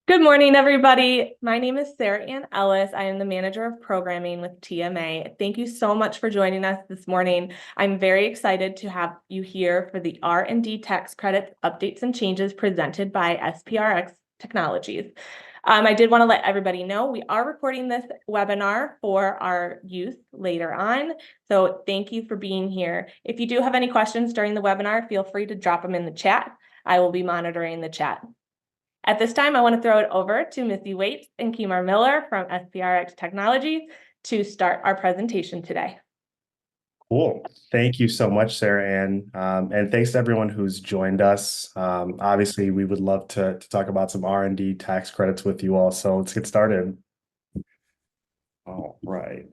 Good morning, everybody. My name is Sarah Ann Ellis. I am the manager of programming with TMA. Thank you so much for joining us this morning. I'm very excited to have you here for the R&D Tax Credits updates and changes presented by SPRX Technologies. I did want to let everybody know we are recording this webinar for our use later on. So thank you for being here. If you do have any questions during the webinar, feel free to drop them in the chat. I will be monitoring the chat. At this time, I want to throw it over to Missy and Kemar Miller from SPRX Technologies to start our presentation today. Cool. Thank you so much, Sarah Ann. And thanks to everyone who's joined us. Obviously, we would love to talk about some R&D tax credits with you all. So let's get started. All right.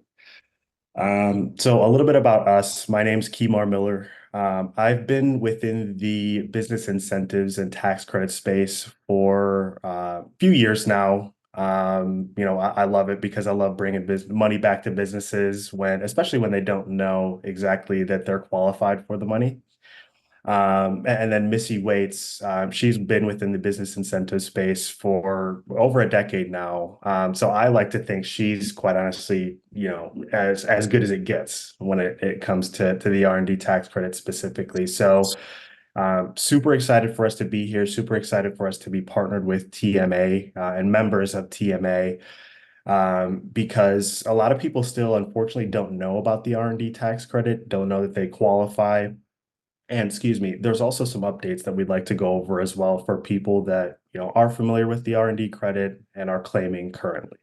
So a little bit about us. My name's Kemar Miller. I've been within the business incentives and tax credit space for a few years now. I love it because I love bringing money back to businesses especially when they don't know exactly that they're qualified for the money. And then Missy Waits, she's been within the business incentive space for over a decade now. So I like to think she's quite honestly, as good as it gets when it comes to the R&D tax credit specifically. So super excited for us to be here, super excited for us to be partnered with TMA and members of TMA. Because a lot of people still unfortunately don't know about the R&D tax credit, don't know that they qualify. And excuse me, there's also some updates that we'd like to go over as well for people that, are familiar with the R&D credit and are claiming currently.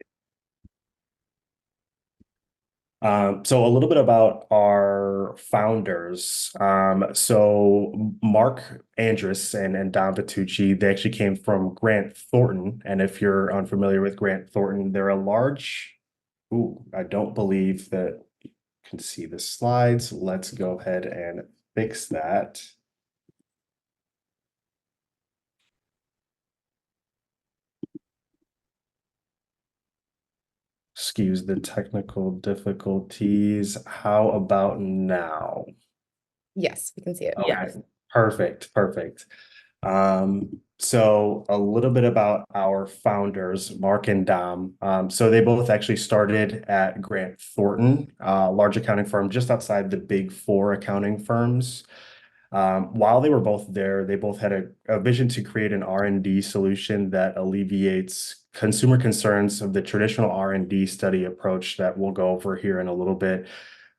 So a little bit about our founders. So Mark Andrus and Don Vitucci, they actually came from Grant Thornton. And if you're unfamiliar with Grant Thornton, they're a large, I don't believe that you can see the slides. Let's go ahead and fix that. Excuse the technical difficulties. How about now? Yes, we can see it. Okay, Yes. perfect. So a little bit about our founders, Mark and Dom. So they both actually started at Grant Thornton, a large accounting firm just outside the big four accounting firms. While they were both there, they both had a vision to create an R&D solution that alleviates consumer concerns of the traditional R&D study approach that we'll go over here in a little bit.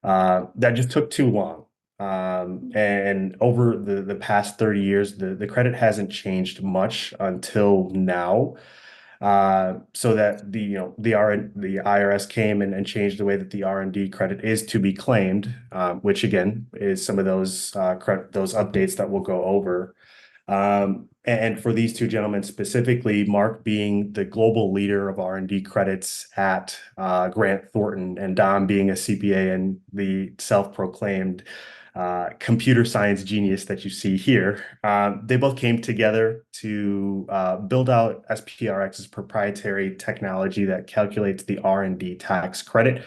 That just took too long. And over the past 30 years, the credit hasn't changed much until now. So that the IRS came and changed the way that the R&D credit is to be claimed, which again is some of those updates that we'll go over. And for these two gentlemen specifically, Mark being the global leader of R&D credits at Grant Thornton, and Dom being a CPA and the self-proclaimed computer science genius that you see here. They both came together to build out SPRX's proprietary technology that calculates the R&D tax credit.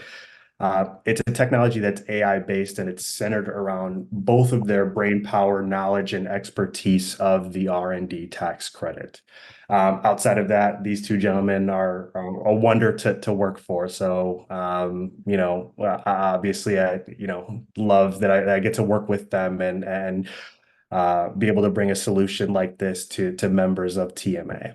It's a technology that's AI-based, and it's centered around both of their brain power, knowledge, and expertise of the R&D tax credit. Outside of that, these two gentlemen are a wonder to work for. So, obviously, I love that I get to work with them and be able to bring a solution like this to members of TMA.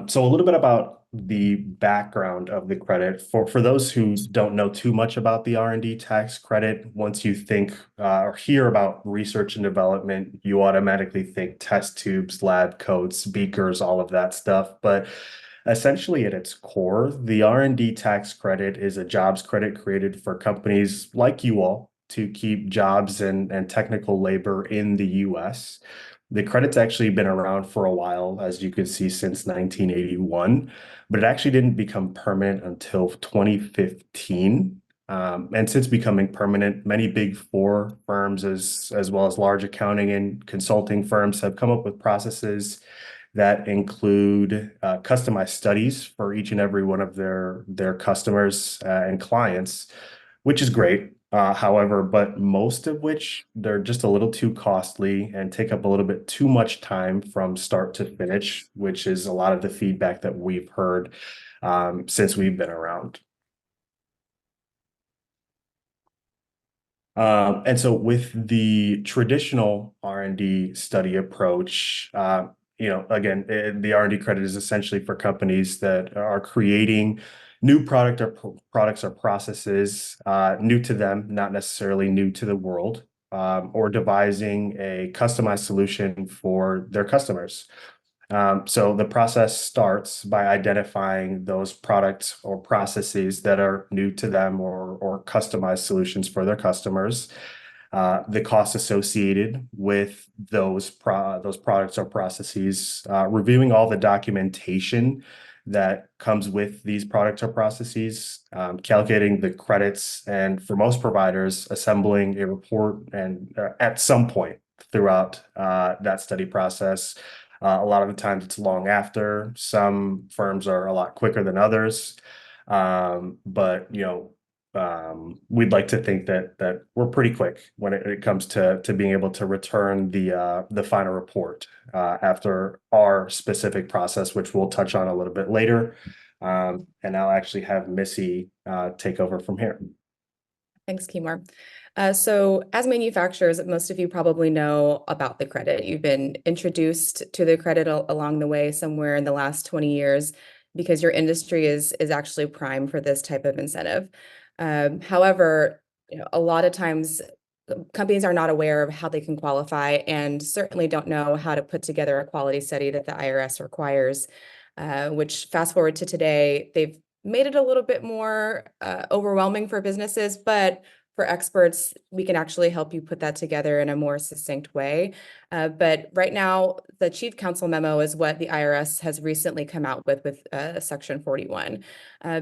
So a little bit about the background of the credit. For those who don't know too much about the R&D tax credit, once you think or hear about research and development, you automatically think test tubes, lab coats, beakers, all of that stuff. But essentially at its core, the R&D tax credit is a jobs credit created for companies like you all to keep jobs and technical labor in the US. The credit's actually been around for a while, as you can see, since 1981, but it actually didn't become permanent until 2015. And since becoming permanent, many big four firms, as well as large accounting and consulting firms, have come up with processes that include customized studies for each and every one of their customers and clients, which is great. However, but most of which they're just a little too costly and take up a little bit too much time from start to finish, which is a lot of the feedback that we've heard since we've been around. And so with the traditional R&D study approach, again, the R&D credit is essentially for companies that are creating new products or processes, new to them, not necessarily new to the world, or devising a customized solution for their customers. So the process starts by identifying those products or processes that are new to them or customized solutions for their customers. The costs associated with those products or processes, reviewing all the documentation that comes with these products or processes, calculating the credits, and for most providers, assembling a report and at some point throughout that study process. A lot of the times it's long after. Some firms are a lot quicker than others. But we'd like to think that we're pretty quick when it comes to being able to return the final report after our specific process, which we'll touch on a little bit later. And I'll actually have Missy take over from here. Thanks, Kemar. So as manufacturers, most of you probably know about the credit. You've been introduced to the credit along the way somewhere in the last 20 years because your industry is actually prime for this type of incentive. However, a lot of times companies are not aware of how they can qualify and certainly don't know how to put together a quality study that the IRS requires, which fast forward to today, they've made it a little bit more overwhelming for businesses, but for experts, we can actually help you put that together in a more succinct way. But right now, the Chief Counsel memo is what the IRS has recently come out with Section 41.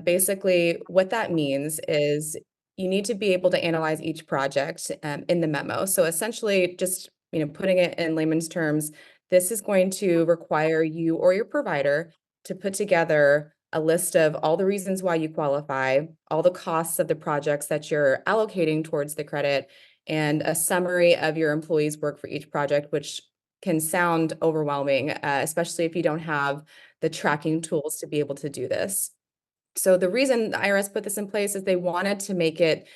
Basically, what that means is you need to be able to analyze each project in the memo. So essentially, just putting it in layman's terms, this is going to require you or your provider to put together a list of all the reasons why you qualify, all the costs of the projects that you're allocating towards the credit, and a summary of your employees' work for each project, which can sound overwhelming, especially if you don't have the tracking tools to be able to do this. So the reason the IRS put this in place is they wanted to make it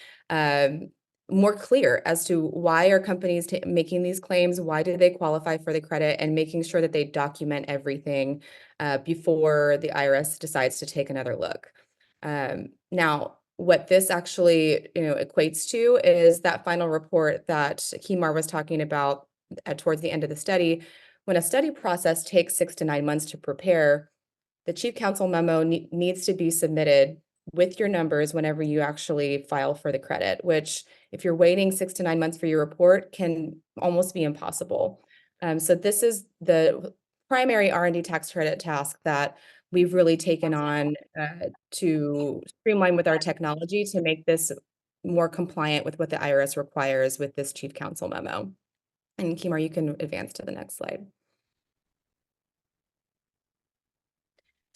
more clear as to why are companies making these claims, why do they qualify for the credit, and making sure that they document everything before the IRS decides to take another look. Now, what this actually equates to is that final report that Kemar was talking about towards the end of the study. When a study process takes 6 to 9 months to prepare, the Chief Counsel memo needs to be submitted with your numbers whenever you actually file for the credit, which if you're waiting 6 to 9 months for your report can almost be impossible. So this is the primary R&D tax credit task that we've really taken on to streamline with our technology to make this more compliant with what the IRS requires with this Chief Counsel memo. And Kemar, you can advance to the next slide.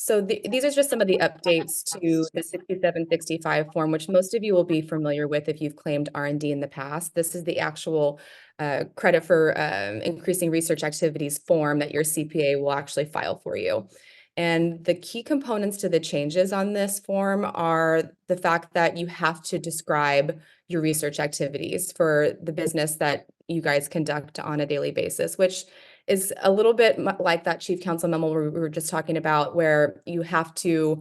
So these are just some of the updates to the 6765 form, which most of you will be familiar with if you've claimed R&D in the past. This is the actual credit for increasing research activities form that your CPA will actually file for you. And the key components to the changes on this form are the fact that you have to describe your research activities for the business that you guys conduct on a daily basis, which is a little bit like that Chief Counsel memo we were just talking about, where you have to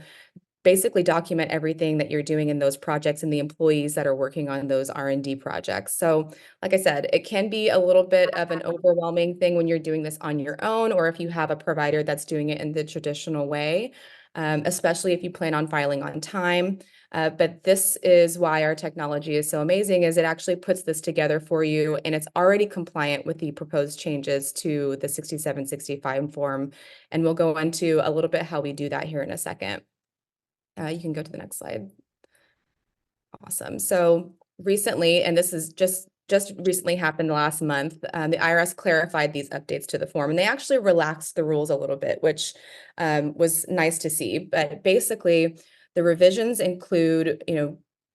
basically document everything that you're doing in those projects and the employees that are working on those R&D projects. So like I said, it can be a little bit of an overwhelming thing when you're doing this on your own, or if you have a provider that's doing it in the traditional way, especially if you plan on filing on time. But this is why our technology is so amazing, is it actually puts this together for you, and it's already compliant with the proposed changes to the 6765 form. And we'll go into a little bit how we do that here in a second. You can go to the next slide. Awesome. So recently, and this is just recently happened last month, the IRS clarified these updates to the form, and they actually relaxed the rules a little bit, which was nice to see. But basically, the revisions include,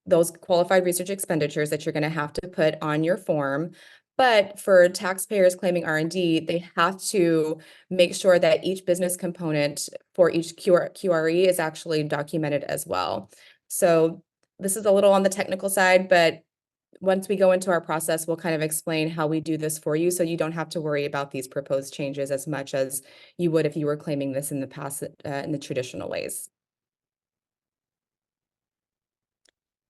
those qualified research expenditures that you're going to have to put on your form. But for taxpayers claiming R&D, they have to make sure that each business component for each QRE is actually documented as well. So this is a little on the technical side, but once we go into our process, we'll kind of explain how we do this for you, so you don't have to worry about these proposed changes as much as you would if you were claiming this in the past, in the traditional ways.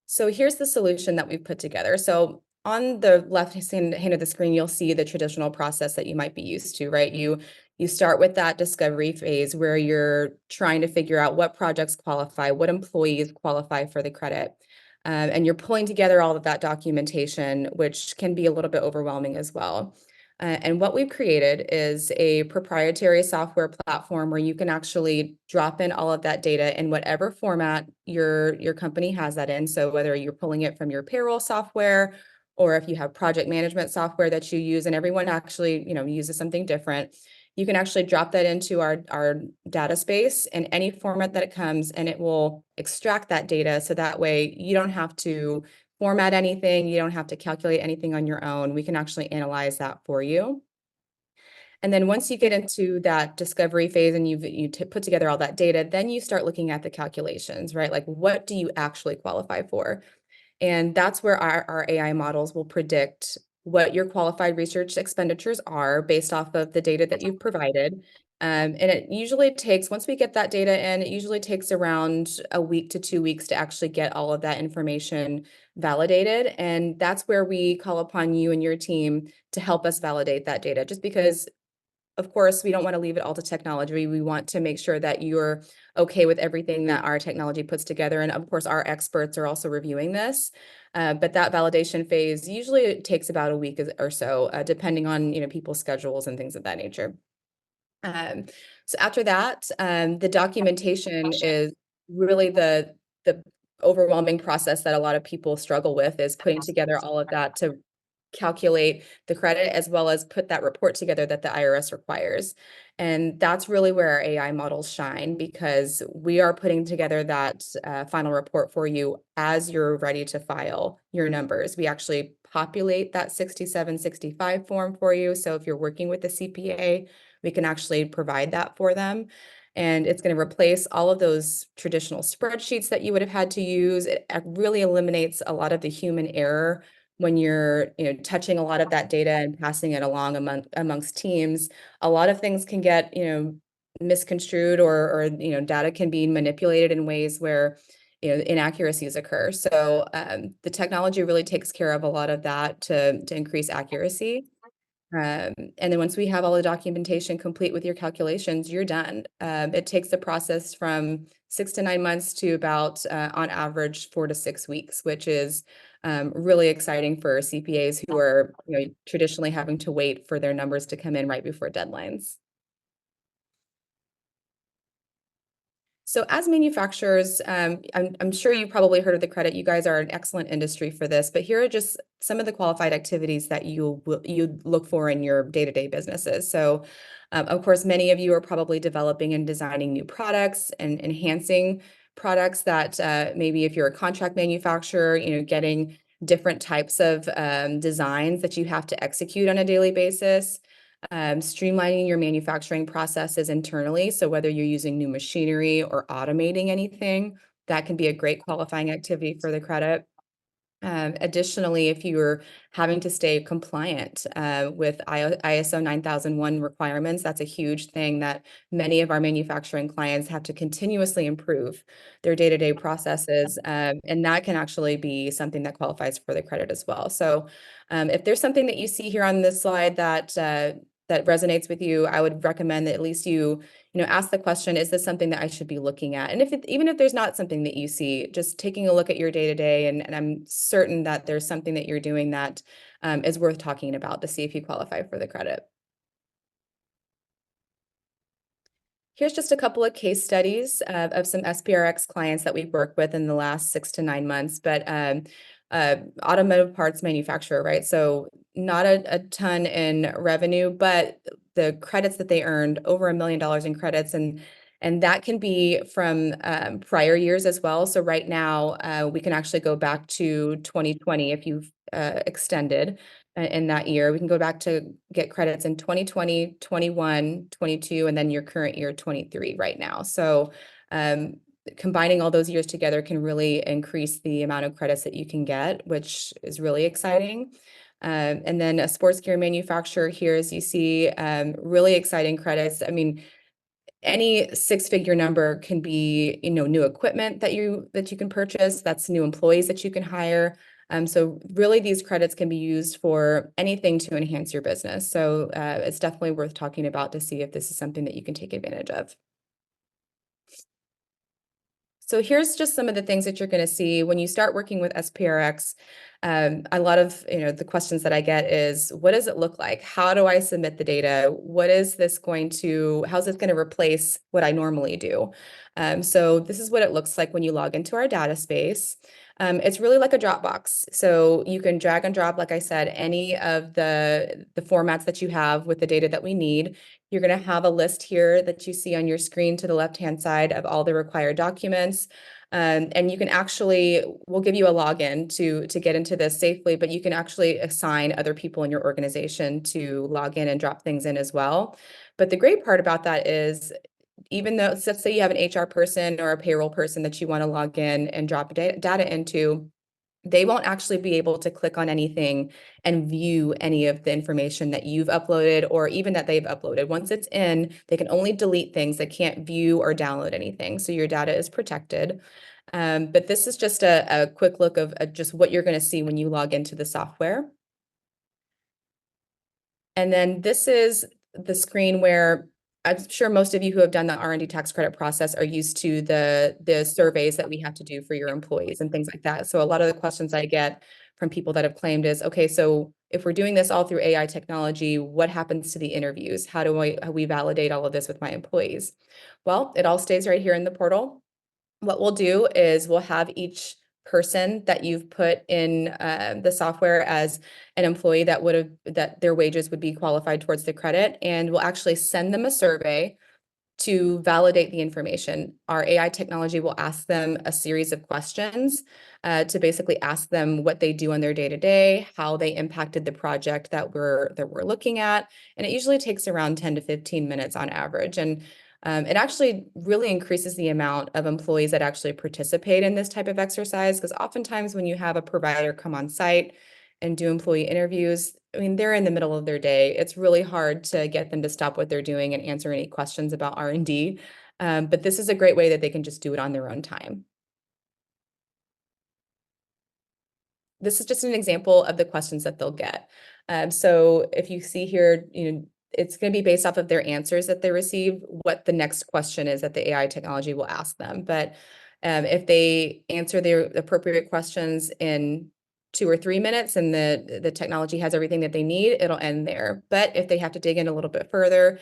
So here's the solution that we've put together. So on the left-hand hand of the screen, you'll see the traditional process that you might be used to, right? You start with that discovery phase where you're trying to figure out what projects qualify, what employees qualify for the credit. And you're pulling together all of that documentation, which can be a little bit overwhelming as well. And what we've created is a proprietary software platform where you can actually drop in all of that data in whatever format your company has that in. So whether you're pulling it from your payroll software, or if you have project management software that you use, and everyone actually, uses something different, you can actually drop that into our data space in any format that it comes, and it will extract that data. So that way you don't have to format anything, you don't have to calculate anything on your own. We can actually analyze that for you. And then once you get into that discovery phase and you put together all that data, then you start looking at the calculations, right? Like, what do you actually qualify for? And that's where our AI models will predict what your qualified research expenditures are based off of the data that you've provided. And it usually takes, once we get that data in, it usually takes around a week to 2 weeks to actually get all of that information validated. And that's where we call upon you and your team to help us validate that data, just because of course, we don't want to leave it all to technology. We want to make sure that you're okay with everything that our technology puts together. And of course, our experts are also reviewing this. But that validation phase usually it takes about a week or so, depending on people's schedules and things of that nature. So after that, the documentation is really the overwhelming process that a lot of people struggle with, is putting together all of that to calculate the credit as well as put that report together that the IRS requires. And that's really where our AI models shine, because we are putting together that final report for you as you're ready to file your numbers. We actually populate that 6765 form for you. So if you're working with the CPA, we can actually provide that for them. And it's going to replace all of those traditional spreadsheets that you would have had to use. It really eliminates a lot of the human error when you're touching a lot of that data and passing it along amongst teams. A lot of things can get misconstrued, or data can be manipulated in ways where inaccuracies occur. So the technology really takes care of a lot of that to increase accuracy. And then once we have all the documentation complete with your calculations, you're done. It takes the process from 6 to 9 months to about, on average, 4 to 6 weeks, which is really exciting for CPAs who are traditionally having to wait for their numbers to come in right before deadlines. So as manufacturers, I'm sure you probably heard of the credit. You guys are an excellent industry for this, but here are just some of the qualified activities that you look for in your day-to-day businesses. So, of course, many of you are probably developing and designing new products and enhancing products that maybe if you're a contract manufacturer, getting different types of designs that you have to execute on a daily basis. Streamlining your manufacturing processes internally. So whether you're using new machinery or automating anything, that can be a great qualifying activity for the credit. Additionally, if you're having to stay compliant with ISO 9001 requirements, that's a huge thing that many of our manufacturing clients have to continuously improve their day-to-day processes. And that can actually be something that qualifies for the credit as well. So if there's something that you see here on this slide that resonates with you, I would recommend that at least you ask the question, is this something that I should be looking at? And even if there's not something that you see, just taking a look at your day-to-day, and I'm certain that there's something that you're doing that is worth talking about to see if you qualify for the credit. Here's just a couple of case studies of some SPRX clients that we've worked with in the last 6 to 9 months, but automotive parts manufacturer, right? So not a ton in revenue, but the credits that they earned, over $1 million in credits, and And that can be from prior years as well. So right now, we can actually go back to 2020 if you've extended in that year. We can go back to get credits in 2020, 21, 22, and then your current year, 23 right now. So combining all those years together can really increase the amount of credits that you can get, which is really exciting. And then a sports gear manufacturer here, as you see, really exciting credits. I mean, any six-figure number can be, new equipment that you can purchase. That's new employees that you can hire. So really, these credits can be used for anything to enhance your business. So it's definitely worth talking about to see if this is something that you can take advantage of. So here's just some of the things that you're going to see when you start working with SPRX. A lot of the questions that I get is, what does it look like? How do I submit the data? How's this going to replace what I normally do? So this is what it looks like when you log into our data space. It's really like a Dropbox. So you can drag and drop, like I said, any of the formats that you have with the data that we need. You're going to have a list here that you see on your screen to the left-hand side of all the required documents. And you can we'll give you a login to get into this safely, but you can actually assign other people in your organization to log in and drop things in as well. But the great part about that is, even though, let's say you have an HR person or a payroll person that you want to log in and drop data into, they won't actually be able to click on anything and view any of the information that you've uploaded or even that they've uploaded. Once it's in, they can only delete things. They can't view or download anything. So your data is protected. But this is just a quick look of just what you're going to see when you log into the software. And then this is the screen where I'm sure most of you who have done the R&D tax credit process are used to the surveys that we have to do for your employees and things like that. So a lot of the questions I get from people that have claimed is, okay, so if we're doing this all through AI technology, what happens to the interviews? How we validate all of this with my employees? Well, it all stays right here in the portal. What we'll do is we'll have each person that you've put in the software as an employee that their wages would be qualified towards the credit, and we'll actually send them a survey to validate the information. Our AI technology will ask them a series of questions to basically ask them what they do on their day-to-day, how they impacted the project that we're looking at, and it usually takes around 10 to 15 minutes on average. And it actually really increases the amount of employees that actually participate in this type of exercise, because oftentimes when you have a provider come on site and do employee interviews, I mean, they're in the middle of their day. It's really hard to get them to stop what they're doing and answer any questions about R&D. But this is a great way that they can just do it on their own time. This is just an example of the questions that they'll get. So if you see here, it's going to be based off of their answers that they receive, what the next question is that the AI technology will ask them. But if they answer their appropriate questions in 2 or 3 minutes and the technology has everything that they need, it'll end there. But if they have to dig in a little bit further,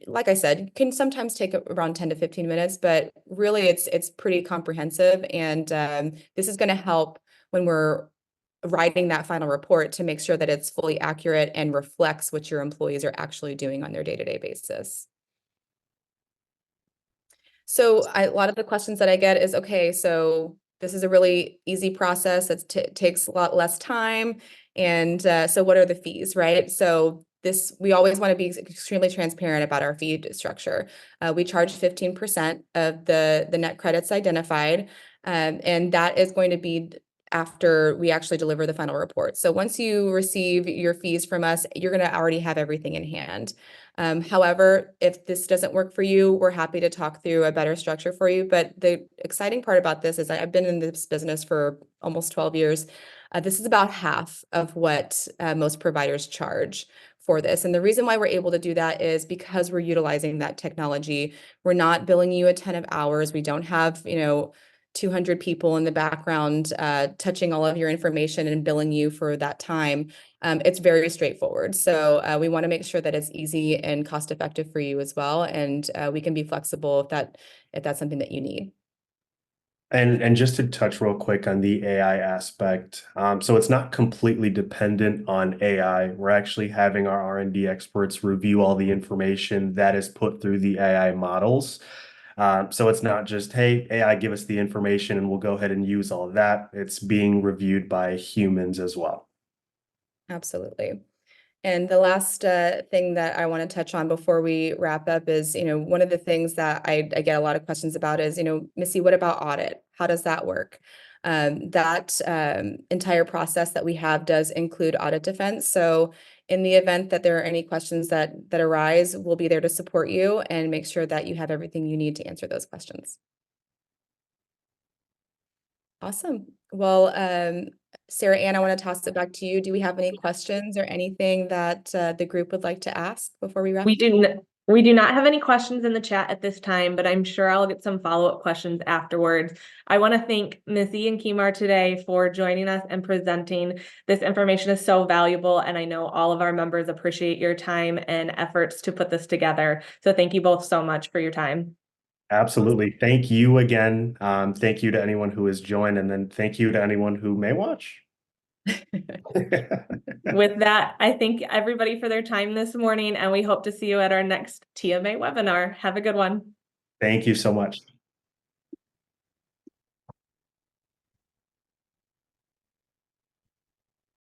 like I said, can sometimes take around 10 to 15 minutes, but really it's pretty comprehensive. And this is going to help when we're writing that final report to make sure that it's fully accurate and reflects what your employees are actually doing on their day-to-day basis. So a lot of the questions that I get is, okay, so this is a really easy process that takes a lot less time. And so what are the fees, right? So we always want to be extremely transparent about our fee structure. We charge 15% of the net credits identified, and that is going to be after we actually deliver the final report. So once you receive your fees from us, you're going to already have everything in hand. However, if this doesn't work for you, we're happy to talk through a better structure for you. But the exciting part about this is I've been in this business for almost 12 years. This is about half of what most providers charge for this. And the reason why we're able to do that is because we're utilizing that technology. We're not billing you a ton of hours. We don't have, 200 people in the background touching all of your information and billing you for that time. It's very straightforward. So we want to make sure that it's easy and cost effective for you as well. And we can be flexible if that's something that you need. And just to touch real quick on the AI aspect, so it's not completely dependent on AI. We're actually having our R&D experts review all the information that is put through the AI models. So it's not just, hey, AI, give us the information and we'll go ahead and use all of that. It's being reviewed by humans as well. Absolutely. And the last thing that I want to touch on before we wrap up is, one of the things that I get a lot of questions about is, Missy, what about audit? How does that work? That entire process that we have does include audit defense. So in the event that there are any questions that arise, we'll be there to support you and make sure that you have everything you need to answer those questions. Awesome. Well, Sarah Ann, I want to toss it back to you. Do we have any questions or anything that the group would like to ask before we wrap? We do not have any questions in the chat at this time, but I'm sure I'll get some follow-up questions afterwards. I want to thank Missy and Kemar today for joining us and presenting. This information is so valuable, and I know all of our members appreciate your time and efforts to put this together. So thank you both so much for your time. Absolutely. Thank you again. Thank you to anyone who has joined, and then thank you to anyone who may watch. With that, I thank everybody for their time this morning, and we hope to see you at our next TMA webinar. Have a good one. Thank you so much.